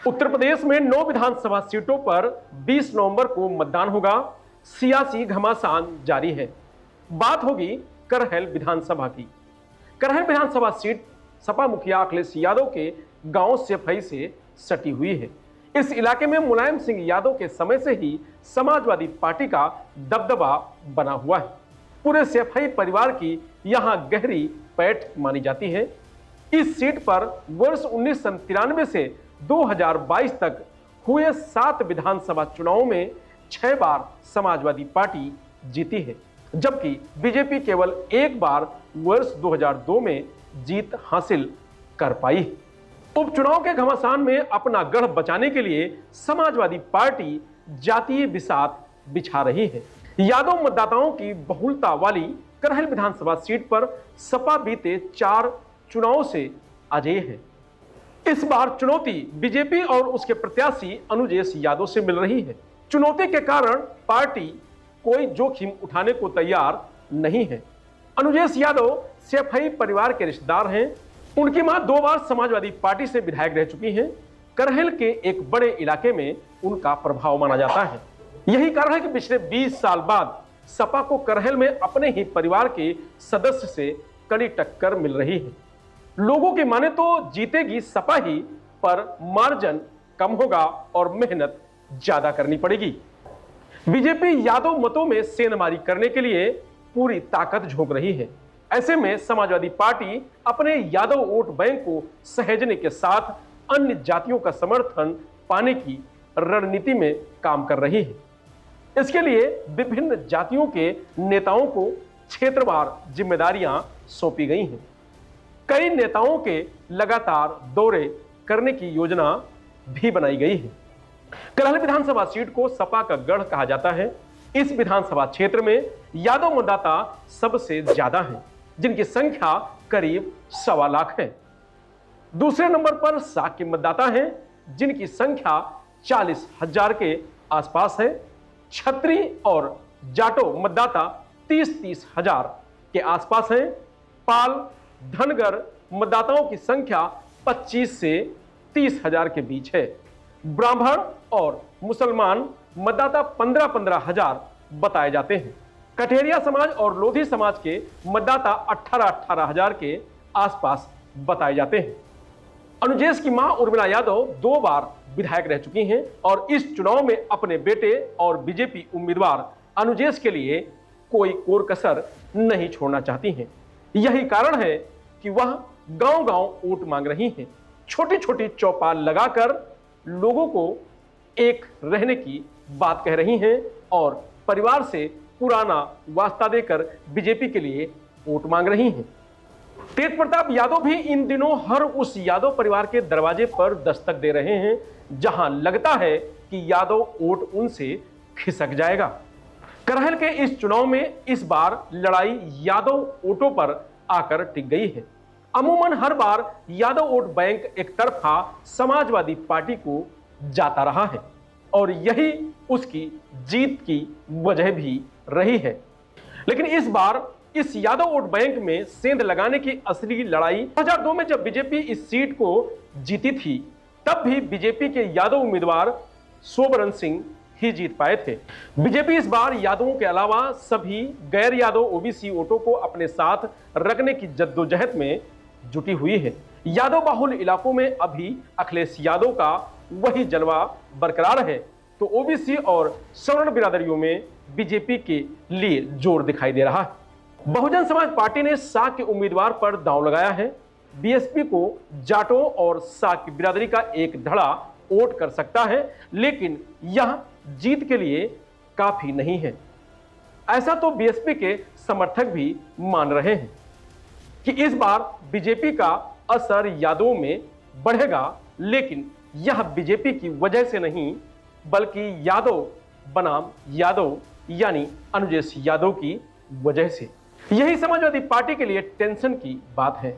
उत्तर प्रदेश में 9 विधानसभा सीटों पर 20 नवंबर को मतदान होगा। सियासी घमासान जारी है। बात होगी करहल विधानसभा की। करहल विधानसभा सीट सपा मुखिया अखिलेश यादव के गांव सेफई से सटी हुई है। इस इलाके में मुलायम सिंह यादव के समय से ही समाजवादी पार्टी का दबदबा बना हुआ है। पूरे सेफई परिवार की यहां गहरी पैठ मानी जाती है। इस सीट पर वर्ष 1993 से 2022 तक हुए 7 विधानसभा चुनावों में 6 बार समाजवादी पार्टी जीती है, जबकि बीजेपी केवल एक बार वर्ष 2002 में जीत हासिल कर पाई है। उपचुनाव के घमासान में अपना गढ़ बचाने के लिए समाजवादी पार्टी जातीय बिसात बिछा रही है। यादव मतदाताओं की बहुलता वाली करहल विधानसभा सीट पर सपा बीते 4 चुनावों से अजेय है। इस बार चुनौती बीजेपी और उसके प्रत्याशी अनुजेश यादव से मिल रही है। चुनौती के कारण पार्टी कोई जोखिम उठाने को तैयार नहीं है। अनुजेश यादव सेफई परिवार के रिश्तेदार हैं। उनकी मां 2 बार समाजवादी पार्टी से विधायक रह चुकी हैं। करहल के एक बड़े इलाके में उनका प्रभाव माना जाता है। यही कारण है कि पिछले 20 साल बाद सपा को करहल में अपने ही परिवार के सदस्य से कड़ी टक्कर मिल रही है। लोगों की माने तो जीतेगी सपा ही, पर मार्जिन कम होगा और मेहनत ज्यादा करनी पड़ेगी। बीजेपी यादव मतों में सेंधमारी करने के लिए पूरी ताकत झोंक रही है। ऐसे में समाजवादी पार्टी अपने यादव वोट बैंक को सहेजने के साथ अन्य जातियों का समर्थन पाने की रणनीति में काम कर रही है। इसके लिए विभिन्न जातियों के नेताओं को क्षेत्रवार जिम्मेदारियां सौंपी गई हैं। कई नेताओं के लगातार दौरे करने की योजना भी बनाई गई है। करहल विधानसभा सीट को सपा का गढ़ कहा जाता है। इस विधानसभा क्षेत्र में यादव मतदाता सबसे ज्यादा हैं, जिनकी संख्या करीब 1.25 लाख है। दूसरे नंबर पर साकी मतदाता हैं, जिनकी संख्या 40,000 के आसपास है। छत्री और जाटो मतदाता 30-30 हजार के आसपास हैं। पाल धनगर मतदाताओं की संख्या 25 से 30 हजार के बीच है। ब्राह्मण और मुसलमान मतदाता 15-15 हजार बताए जाते हैं। कठेरिया समाज और लोधी समाज के मतदाता 18-18 हजार के आसपास बताए जाते हैं। अनुजेश की मां उर्मिला यादव 2 बार विधायक रह चुकी हैं और इस चुनाव में अपने बेटे और बीजेपी उम्मीदवार अनुजेश के लिए कोई कोर कसर नहीं छोड़ना चाहती हैं। यही कारण है कि वह गांव-गांव वोट मांग रही हैं। छोटी-छोटी चौपाल लगाकर लोगों को एक रहने की बात कह रही हैं और परिवार से पुराना वास्ता देकर बीजेपी के लिए वोट मांग रही हैं। तेज प्रताप यादव भी इन दिनों हर उस यादव परिवार के दरवाजे पर दस्तक दे रहे हैं जहां लगता है कि यादव वोट उनसे खिसक जाएगा। करहल के इस चुनाव में इस बार लड़ाई यादव वोटों पर आकर टिक गई है। अमूमन हर बार यादव वोट बैंक एक तरफा समाजवादी पार्टी को जाता रहा है और यही उसकी जीत की वजह भी रही है। लेकिन इस बार इस यादव वोट बैंक में सेंध लगाने की असली लड़ाई 2002 में जब बीजेपी इस सीट को जीती थी, तब भी बीजेपी के यादव उम्मीदवार सोबरन सिंह ही जीत पाए थे। बीजेपी इस बार यादवों के अलावा सभी गैर यादव ओबीसी वोटों को अपने साथ रखने की जद्दोजहद में जुटी हुई है। यादव बाहुल इलाकों में अभी अखिलेश यादव का वही जलवा बरकरार है, तो ओबीसी और सवर्ण बिरादरियों में बीजेपी के लिए जोर दिखाई दे रहा है। बहुजन समाज पार्टी ने साक के उम्मीदवार पर दांव लगाया है। बीएसपी को जाटों और साक की बिरादरी का एक धड़ा वोट कर सकता है, लेकिन यह जीत के लिए काफी नहीं है। ऐसा तो बीएसपी के समर्थक भी मान रहे हैं कि इस बार बीजेपी का असर यादवों में बढ़ेगा, लेकिन यह बीजेपी की वजह से नहीं, बल्कि यादव बनाम यादव यानी अनुजेश यादव की वजह से। यही समाजवादी पार्टी के लिए टेंशन की बात है।